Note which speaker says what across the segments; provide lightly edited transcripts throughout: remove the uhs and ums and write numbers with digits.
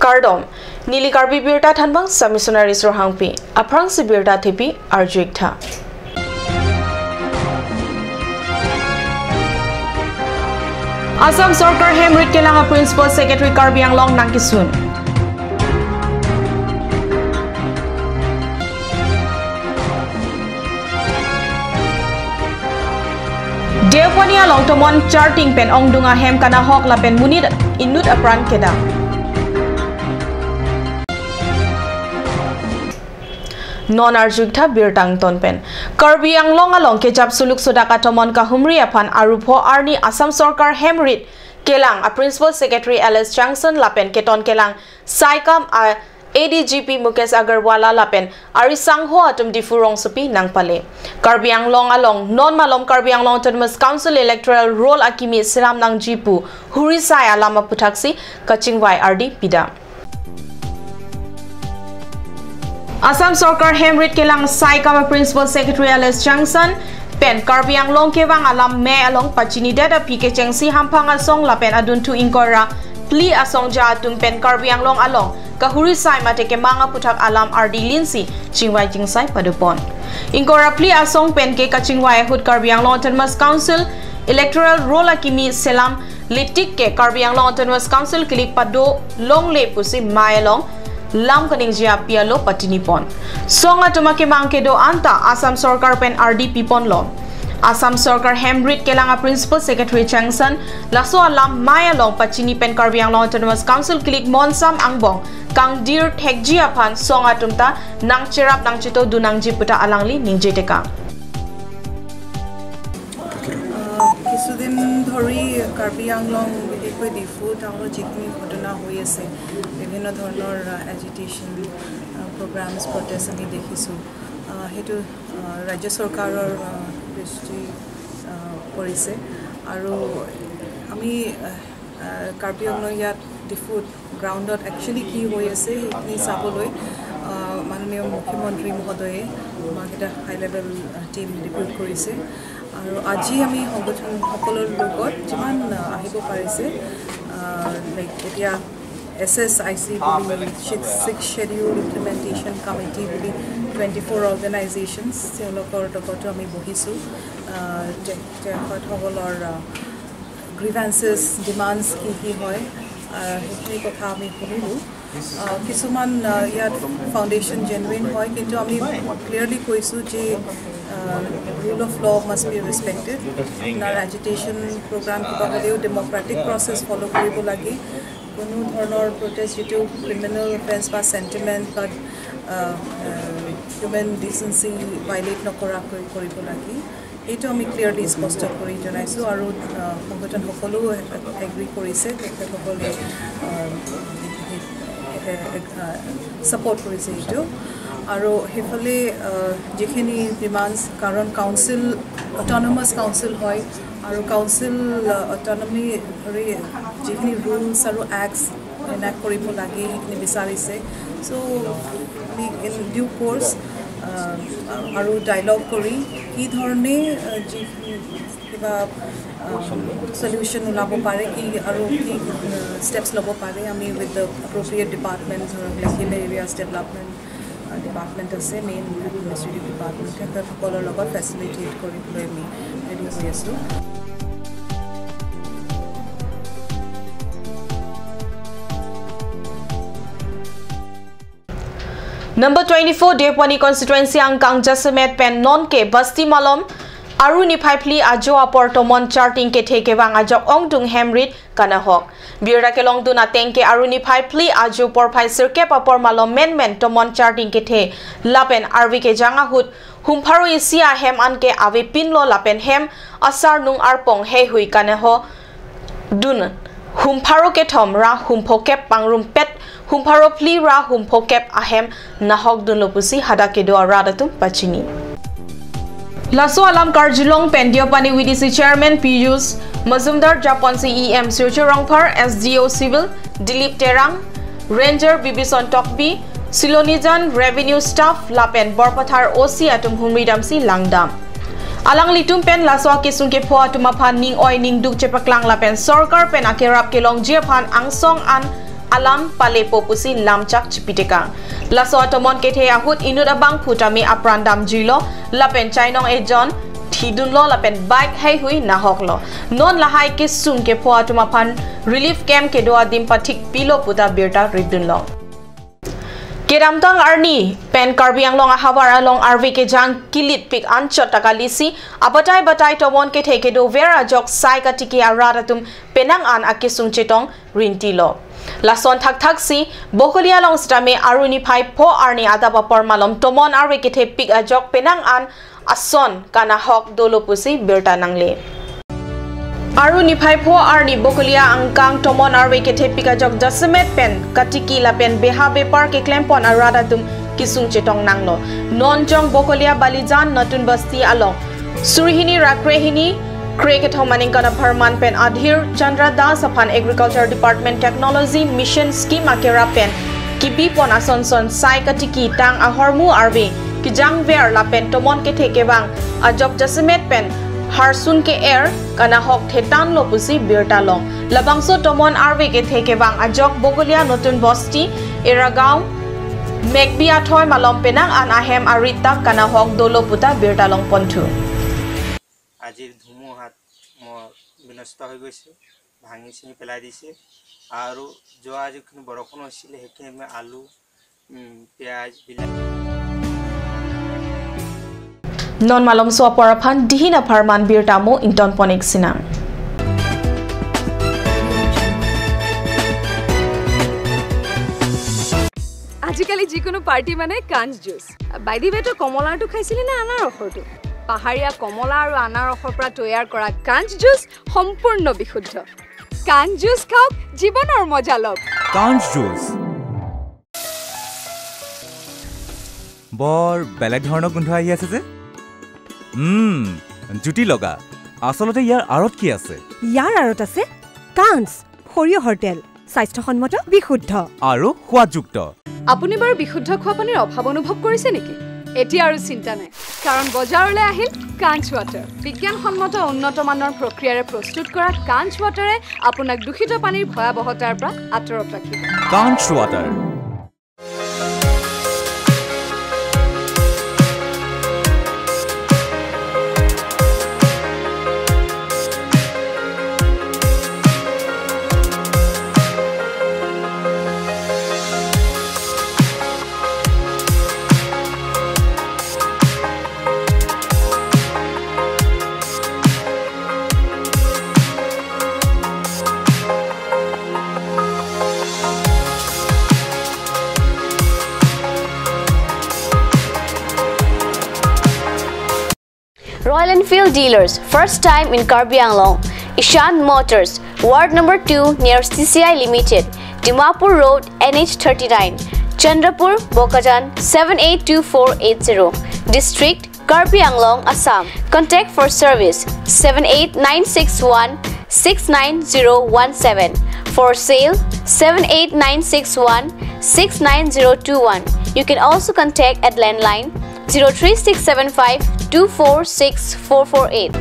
Speaker 1: Kardom Nili Karbi birta thanbang samissionary surhangpi aprang si birta thipi arjuik tha Assam Sarkar Hemrit Kelanga Principal Secretary Karbi Anglong Nangkisun Deoponia long tomon charting pen ong dunga hem kana hok la pen munit inut apran keda non arjukta birtang ton pen Karbi Anglong along ke jap suluk sudaka tomon ka humri aphan arupho arni Assam Sarkar Hemrit Kelang a Principal Secretary Alice Johnson lapen keton kelang saikam a ADGP Mukesh Agarwala lapen arisang ho atum difurong supi nang pale Karbi Anglong along non malom Karbi Anglong Autonomous Council electoral roll akimi siram nang jipu hurisai alama putaksi kachingwai RD pida Assam Sarkar Hemrit Kelang saikam a Principal Secretary Alice Johnson pen Karbi Anglong kewang alam me along pachini dada pike chengsi hampang asong lapen adun tu inkora pli asong ja atum pen Karbi Anglong along kahuri sai mate ke manga putak alam RD Linsi chingwai jingsai padupon inkora pli asong pen ke kachingwai hut Karbi Anglong Autonomous Council electoral roll akimi selam litik ke Karbi Anglong Autonomous Council klik pado long le pusi mailong lam kaning jia pialo patinipon songa tumake mangke do anta Assam Sarkar pen RD pipon lo Assam Sarkar Hemrit Kelanga Principal Secretary Changsan laso alam maya long pachini pen Karbi Anglong Autonomous Council klik monsam angbong kang dir thekji aphan songa tumta nang cherap nang chito dunang jiputa alangli ningjiteka
Speaker 2: কিছুদিন ধৰি কাৰ্বি আংলং বিশেষকৈ ডিফু টাউনত যিখিনি ঘটনা হৈ আছে বিভিন্ন ধৰণৰ এজিটেশ্যন প্ৰগ্ৰামছ প্ৰটেষ্ট আমি দেখিছোঁ সেইটো ৰাজ্য চৰকাৰৰ দৃষ্টি কৰিছে আৰু আমি কাৰ্বি আংলং ইয়াত ডিফুত গ্ৰাউণ্ডত একচুৱেলি কি হৈ আছে সেইখিনি চাবলৈ মাননীয় মুখ্যমন্ত্ৰী মহোদয়ে আমাক এটা হাই লেভেল টিম ডিপ্লয় কৰিছে আৰু আজি আমি সংগঠন সকলৰ লগত যিমান আহিব পাৰিছে লাইক এতিয়া SSIC বুলি 6 Schedule Implementation Committee বুলি 24 organizations তেওঁলোকৰ লগত আমি বহিছোঁ তেখেতসকলৰ grievances demands কি হয় সেইখিনি কথা আমি শুনিলোঁ কিছুমান ইয়াত ফাউণ্ডেশ্যন জেনুইন হয় কিন্তু আমি ক্লিয়াৰলি কৈছোঁ যে rule of law must be respected our agitation program kiba holeo democratic process follow koribo lagi kono dhornor protest jitu criminal offense ba sentiment but human decency violate nokora koribo lagi eto ami clearly sposta kori janaisu aru সংগঠন সকলো agri কৰিছে তেখেতসকলে support কৰিছে এটো আৰু হেফালে যিখিনি demands কাৰণ council autonomous council হয় আৰু কাউন্সিল অটোনমি ধৰি যিখিনি ৰুলস আৰু এক্টস এনাক্ট কৰিব লাগে সেইখিনি বিচাৰিছে সো ইন ডিউ কোৰ্স আৰু ডায়লগ কৰি কি ধৰণে কিবা solution ulabo pare ki aru ki steps lobo pare ami with the appropriate departments or like hill areas development department ase main administrative department ta সকলৰ লগত facilitate কৰিবলৈ আমি ready হৈ আছো
Speaker 1: Number 24 Depwani constituency angkang Jasamet pen non ke basti malom Aruni Pipli ajo aportomon charting ke theke wang ajo ongdung Hemrit kana hok birra ke long duna tengke Aruni Pipli ajo por phai sirke papor malom men tomon charting ke the lapen arwi ke janga hut humpharu isia hem anke ave pinlo lapen hem asar nung arpong he hui kana ho dun humpharu ke thom ra humphokep pangrum pet humpharu pli ra humphokep ahem nahok dun lopusi hadake do aradatum pachini Laso alam Karjilong Pendiopani WDC Chairman Piyus Mazumdar Japonsi EM Sucho Rangpar SDO Civil Dilip Terang Ranger Bibison Tokbi Silonijan Revenue Staff Lapen Borpathar OC atum humridamsi langdam Alang litum pen laso kisung ke phwa tumapan ning oi ning duk chepaklang lapen sarkar pen akerap ke long jiaphan angsong an alam pale popusi lamchak chipiteka laso tomon kethe ahut inut abang phutami aprandam jilo lapen chainong ejon thidun lo lapen bike hai hui nahok lo non lahai ke sum ke phwa tuma phan relief camp ke doa dim pathik pilo puta birta ridun lo Keramtang arni pen Karbi anglong ahawar along RV ke jang kilit pik anchot takalisi abatai batai tomon ke theke do vera jok sai ka tiki araratum penang an akisung chetong rintilo lason thak thak si bokolia long stame aruni phai pho arni adaba pormalom tomon RV ke the pik ajok penang an ason kana hok dolopusi berta nangle Aruni phai pho arni bokolia angkang tomon RV ke the pik ajok jasmet pen katiki la pen beha bepar ke klempon aradatum kisung chetong nanglo non jong bokolia balijan natun basti along surihini rakrehini Kreket homaning kana Parman pen adhir Chandra Das upon Agriculture Department Technology Mission Scheme akera pen kibi pon asonson sai katiki tang ahormu RV kijang ver la pen tomon ke theke bang ajok jasmet pen harsun ke air kana hok thetan lo pusi birta long labangso tomon RV ke theke bang ajok bogolia notun bosti eragao mekbia thoy malom penang an ahem arita kana hok dolo puta birta long ponthu
Speaker 3: আজিৰ ধুমুহাত বিনষ্ট হৈ গৈছে ভাঙি চিঙি পেলাই দিছে আৰু যোৱা যিখিনি বৰষুণ হৈছিল সেইখিনি আলু পিয়াজ বিলাহী
Speaker 1: non malom so poraphan dihina Parman birtamo inton ponik sinang
Speaker 4: আজিকালি যিকোনো পাৰ্টি মানে কাঞ্জ জুচ বাইদি বেটো কমলাটো খাইছিলি না আনাৰ ৰসটো পাহাৰীয়া কমলা আৰু আনাৰ ৰসৰ পৰা তৈয়াৰ কৰা কাঞ্জ জুচ সম্পূৰ্ণ বিশুদ্ধ কাঞ্জ জুচ খাওক জীৱনৰ মজা লওক
Speaker 5: কাঞ্জ জুচ বৰ বেলেগ ধৰণৰ গোন্ধ আহি আছে যে জুটি লগা আসলতে ইয়াৰ আৰত কি আছে
Speaker 6: ইয়াৰ আৰত আছে কাঞ্জ সৰিয়হৰ তেল স্বাস্থ্যসন্মত বিশুদ্ধ
Speaker 5: আৰু সোৱাদযুক্ত
Speaker 4: আপুনি বাৰু বিশুদ্ধ খোৱা পানীৰ অভাৱ অনুভৱ কৰিছে নেকি এতিয়া আৰু চিন্তা নাই কাৰণ বজাৰলৈ আহিল কাঞ্জ ৱাটাৰ বিজ্ঞানসন্মত উন্নত মানৰ প্ৰক্ৰিয়াৰে প্ৰস্তুত কৰা কাঞ্জ ৱাটাৰে আপোনাক দূষিত পানীৰ ভয়াৱহতাৰ পৰা আঁতৰত ৰাখিব
Speaker 5: কাঞ্জ water
Speaker 7: Royal Enfield dealers, first time in Karbi Anglong. Ishan Motors, Ward number 2 near CCI Limited, Dimapur Road, NH39, Chandrapur, Bokajan 782480, District, Karbi Anglong, Assam. Contact for service 78961 69017. For sale 78961 69021. You can also contact at landline 03675 246448.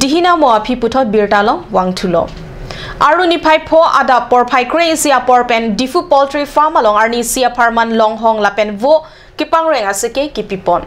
Speaker 1: Dihina mo api putot birtalo wangtulo. Aruni phai pho ada por phai crazy por pen difu poultry farm along arni sia Parman long hong lapen vo kipang reng asike kipipon.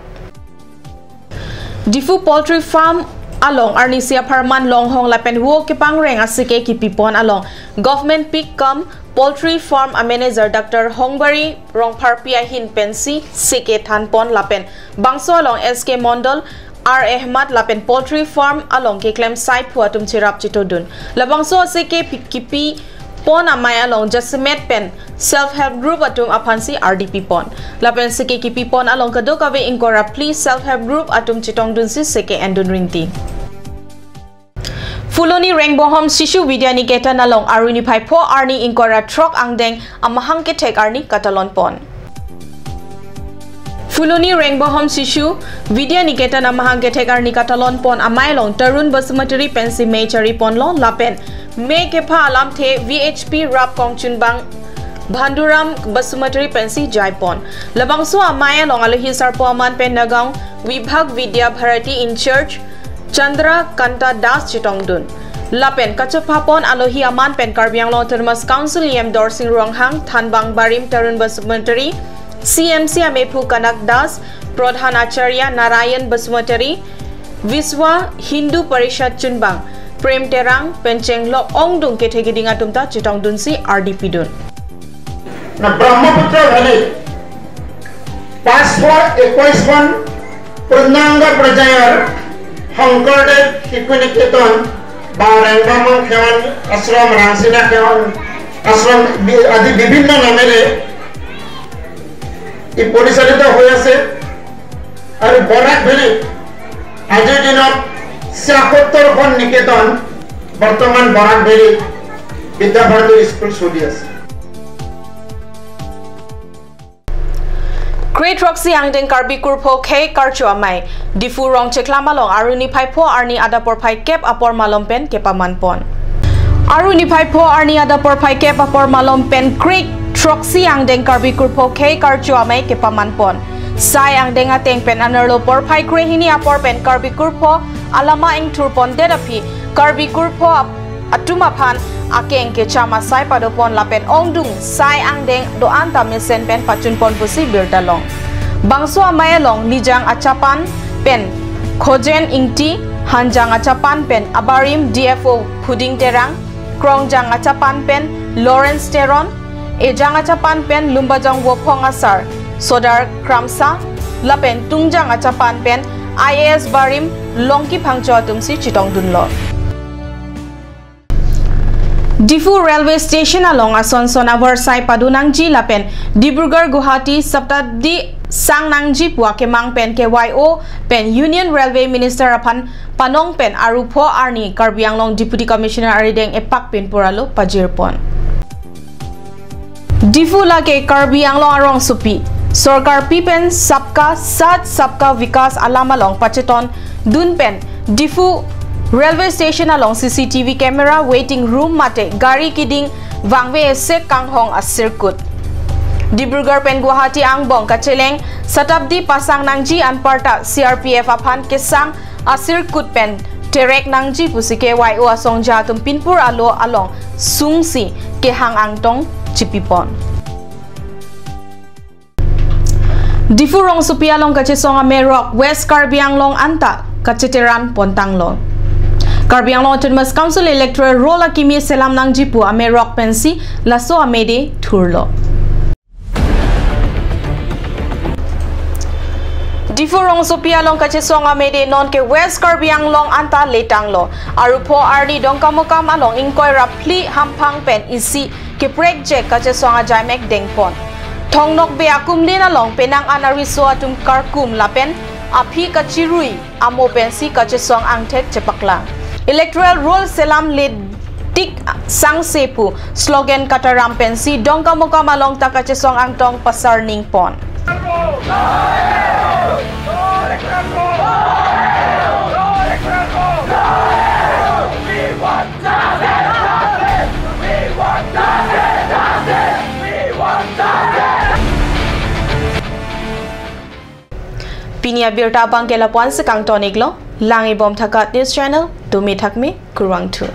Speaker 1: Difu poultry farm along Arnisia Parman long hong lapen wo kipang reng asike kipipon along government pick come poultry farm a manager Dr. Hongbari rongphar pia hin pensi sike thanpon lapen bangso along SK Mondal R Ahmad lapen poultry farm along ke claim site phuatum chirap chitodun labangso asike kipi pon amay along jasmet pen self help group atum aphansi RDP pon lapen sike kipi pon along kadokave inkora please self help group atum chitong dunsi sike endun ringti Fuloni Rainbow Home Shishu Vidya Niketan along Aruni Phai pho arni inkora truck angdeng amahang ke tek arni katalon pon Fuloni Rainbow Home Shishu Vidya Niketan amahang ke tek arni katalon pon amay long Tarun Basmati pensi mechari pon lo lapen me ke pha alam the VHP rap kongchun bang Bhanduram Basmati pensi jaipon labangso amay long alohi sarpo aman pen nagaung Vibhag Vidya Bharati in church Chandra Kanta Das Chitongdun Lapen Kachapapon Alohi Aman Pen Karbi Anglong Autonomous Council Yem Dorsing Ronghang Thanbang Barim Tarun Basumantari CMC Amepu Kanak Das Pradhan Acharya Narayan Basumantari Viswa Hindu Parishad Chunbang Prem Terang Pencheng Lo Ongdung Ketegidinga Tumta Chitongdun si RDP Dun
Speaker 8: Na Brahmaputra Valley Passport Equation Purnanga Prajayar Hongkordev Hikuniketon Barangama Khewan Ashram Rangsina Khewan Ashram Adi Bibhinno Namere I Porisalito Hoi Ase Aru Borak Valley Ajir Dinot ৭৬ খন নিকেতন বর্তমান Barak valley Vidya Bharati school চলি আছে
Speaker 1: Great Roxy Angdeng Karbi Kurpo K Karcho Amai Difu Rong Cheklama Long Aruni Paipo Arni Adapor Pai Kep Apor Malompen Kepamanpon Aruni Paipo Arni Adapor Pai Kep Apor Malompen Great Roxy Angdeng Karbi Kurpo K Karcho Amai Kepamanpon Sai Angdeng Ateng Pen Anerlo Por Pai Krehini Apor Pen Karbi Kurpo Alama Eng Turpon Dedapi Karbi Kurpo Atumapan Akeng ke chama sai padopon lapen ongdung sai angdeng doan tamisen pen pachunpon pusi birtalong bangso amayalong lijang achapan pen khojen ingti hanjang achapan pen abarim DFO puding terang krongjang achapan pen Lawrence Teron ejang achapan pen lumbajang wopong asar sodar kramsa lapen tungjang achapan pen IAS barim longki phangcho tumsi chitongdunlo Difu Railway Station along Asonson Avarsai Padunangji Lapen Dibrugarh Guwahati Saptabdi Sangnangji Puakemang Pen KYO Pen Union Railway Minister Apan Panong Pen Arupo Arni Karbi Anglong Deputy Commissioner Arideng Epak Pen Puralo Pajirpon Difu Lake Karbi Anglong Arong Supi Sorkar Pipen Sabka Sat Sabka Vikas Alamalong Pacheton Dun Pen Difu Railway station along CCTV camera waiting room mate gari kiding wangwe se kanghong a circuit Dibrugarh pen Guwahati angbong kacheleng Satabdi pasang nangji anparta CRPF aphan kesang a circuit pen terek nangji pusike YO asongja tum pinpur alo along sungsi ke hang angtong chipipon Difu rong supi along kachesong Amerok West Karbi Anglong anta kacheteran pontanglo Karbi Anglong Autonomous Council Electoral Roll Akimi Selam Nangjipu Amerok Pensi Laso Amede Turlo Difu rong sopia long kachesong amede non ke West Karbi Anglong anta letanglo arupo arni dongkamokam along inkoi rapli hampang pen isi ke project kachesong ajaimek dengpon Thongnok be akumdin along penang anariso atum karkum lapen api kachirui amo pensi kachesong angtet chepaklang Electoral roll selam led tik sang sepu slogan kataram pensi dongka moka malong takachesong angtong pasar ningpon Pinia birta bangkela puan sekang tonik lo langi bom thakat news channel tumi thakmi kurwang thu